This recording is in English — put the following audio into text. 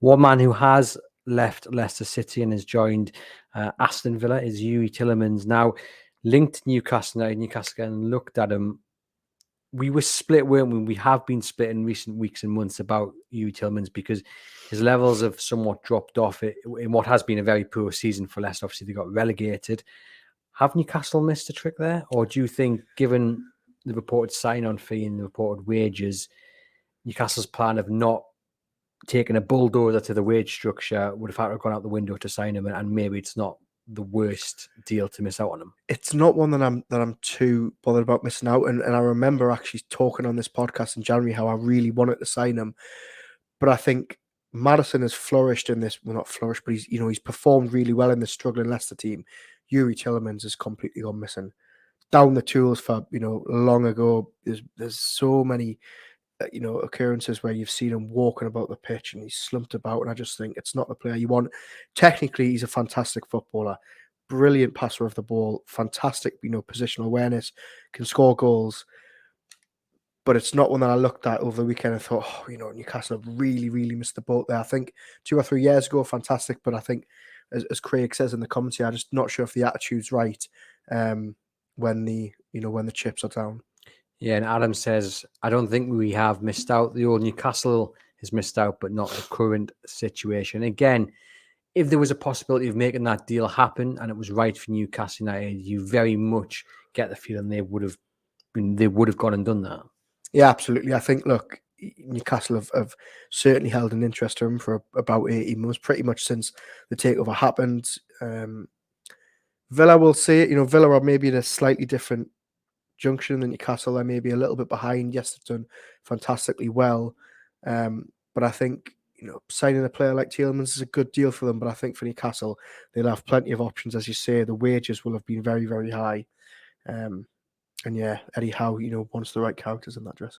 One man who has left Leicester City and has joined Aston Villa is Youri Tielemans. Now, linked to Newcastle United, Newcastle and looked at him. We were split, weren't we? We have been split in recent weeks and months about Youri Tielemans because his levels have somewhat dropped off in what has been a very poor season for Leicester. Obviously, they got relegated. Have Newcastle missed a trick there? Or do you think, given the reported sign-on fee and the reported wages, Newcastle's plan of not taking a bulldozer to the wage structure would have had to have gone out the window to sign him, and maybe it's not the worst deal to miss out on him? It's not one that I'm too bothered about missing out. And I remember actually talking on this podcast in January how I really wanted to sign him. But I think Maddison has flourished in this. Well, not flourished, but he's performed really well in this struggling Leicester team. Youri Tielemans has completely gone missing. Down the tools for long ago. There's so many occurrences where you've seen him walking about the pitch and he's slumped about, and I just think it's not the player you want. Technically, he's a fantastic footballer, brilliant passer of the ball, fantastic positional awareness, can score goals. But it's not one that I looked at over the weekend and thought, Newcastle have really, really missed the boat there. I think 2 or 3 years ago, fantastic. But I think, as Craig says in the commentary, I'm just not sure if the attitude's right when the chips are down. Yeah, and Adam says, I don't think we have missed out. The old Newcastle has missed out, but not the current situation. Again, if there was a possibility of making that deal happen and it was right for Newcastle United, you very much get the feeling they would have gone and done that. Yeah, absolutely. I think, look, Newcastle have certainly held an interest to him for about 18 months, pretty much since the takeover happened. Villa will say, Villa are maybe in a slightly different junction than Newcastle. They're maybe a little bit behind. Yes, they've done fantastically well. But I think, signing a player like Tielemans is a good deal for them. But I think for Newcastle, they'll have plenty of options. As you say, the wages will have been very, very high. And yeah, Eddie Howe, wants the right characters in that dress.